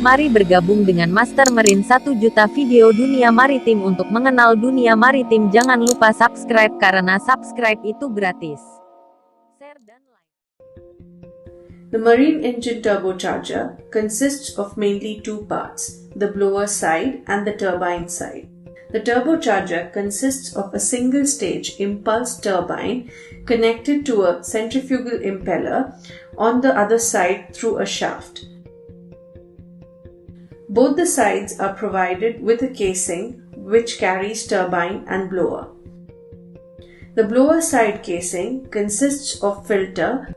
Mari bergabung dengan Master Marine 1 juta video dunia maritim untuk mengenal dunia maritim. Jangan lupa subscribe karena subscribe itu gratis. Share dan like. The marine engine turbocharger consists of mainly two parts, the blower side and the turbine side. The turbocharger consists of a single-stage impulse turbine connected to a centrifugal impeller on the other side through a shaft. Both the sides are provided with a casing which carries turbine and blower. The blower side casing consists of filter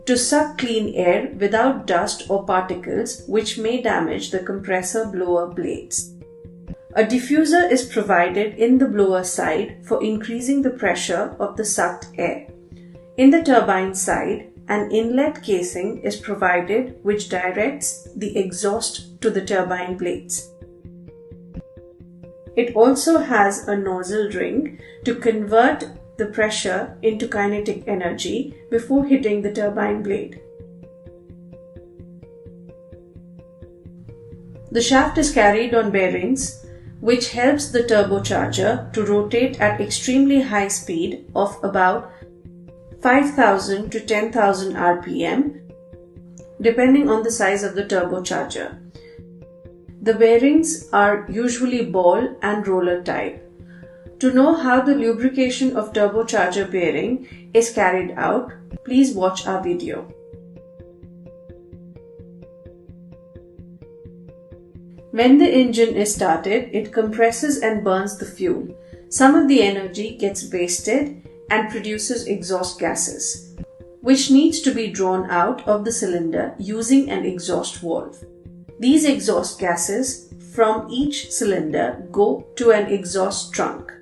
to suck clean air without dust or particles which may damage the compressor blower blades. A diffuser is provided in the blower side for increasing the pressure of the sucked air. In the turbine side, an inlet casing is provided which directs the exhaust to the turbine blades. It also has a nozzle ring to convert the pressure into kinetic energy before hitting the turbine blade. The shaft is carried on bearings, which helps the turbocharger to rotate at extremely high speed of about 5,000 to 10,000 RPM, depending on the size of the turbocharger. The bearings are usually ball and roller type. To know how the lubrication of turbocharger bearing is carried out, please watch our video. When the engine is started, it compresses and burns the fuel. Some of the energy gets wasted and produces exhaust gases, which needs to be drawn out of the cylinder using an exhaust valve. These exhaust gases from each cylinder go to an exhaust trunk.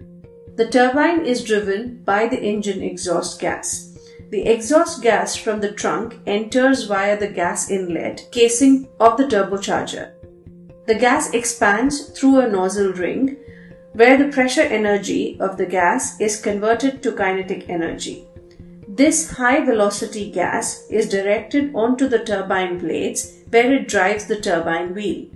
The turbine is driven by the engine exhaust gas. The exhaust gas from the trunk enters via the gas inlet casing of the turbocharger. The gas expands through a nozzle ring where the pressure energy of the gas is converted to kinetic energy. This high velocity gas is directed onto the turbine blades where it drives the turbine wheel.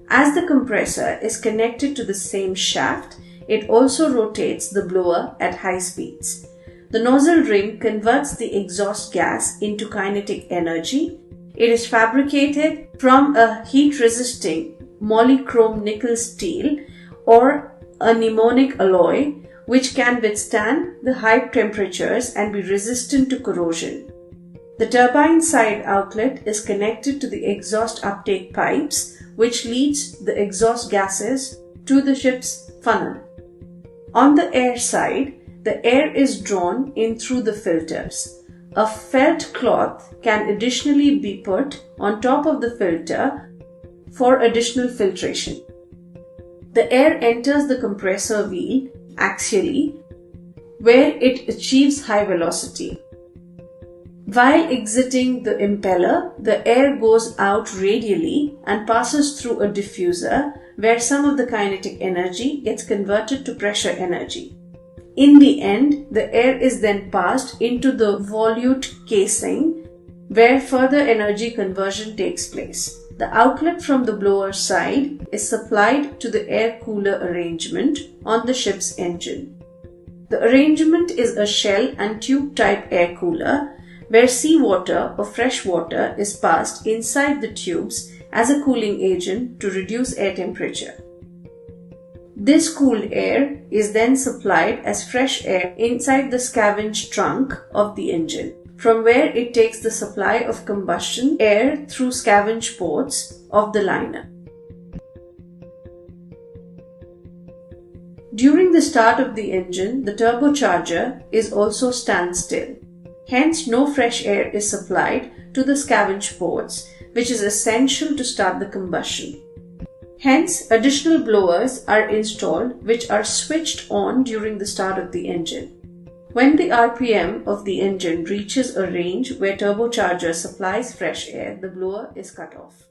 As the compressor is connected to the same shaft, it also rotates the blower at high speeds. The nozzle ring converts the exhaust gas into kinetic energy. It is fabricated from a heat-resisting polychrome nickel steel or a pneumonic alloy which can withstand the high temperatures and be resistant to corrosion. The turbine side outlet is connected to the exhaust uptake pipes which leads the exhaust gases to the ship's funnel. On the air side, the air is drawn in through the filters. A felt cloth can additionally be put on top of the filter for additional filtration. The air enters the compressor wheel axially, where it achieves high velocity. While exiting the impeller, the air goes out radially and passes through a diffuser, where some of the kinetic energy gets converted to pressure energy. In the end, the air is then passed into the volute casing, where further energy conversion takes place. The outlet from the blower side is supplied to the air cooler arrangement on the ship's engine. The arrangement is a shell and tube type air cooler where seawater or fresh water is passed inside the tubes as a cooling agent to reduce air temperature. This cooled air is then supplied as fresh air inside the scavenge trunk of the engine, from where it takes the supply of combustion air through scavenge ports of the liner. During the start of the engine, the turbocharger is also standstill. Hence, no fresh air is supplied to the scavenge ports, which is essential to start the combustion. Hence, additional blowers are installed which are switched on during the start of the engine. When the RPM of the engine reaches a range where turbocharger supplies fresh air, the blower is cut off.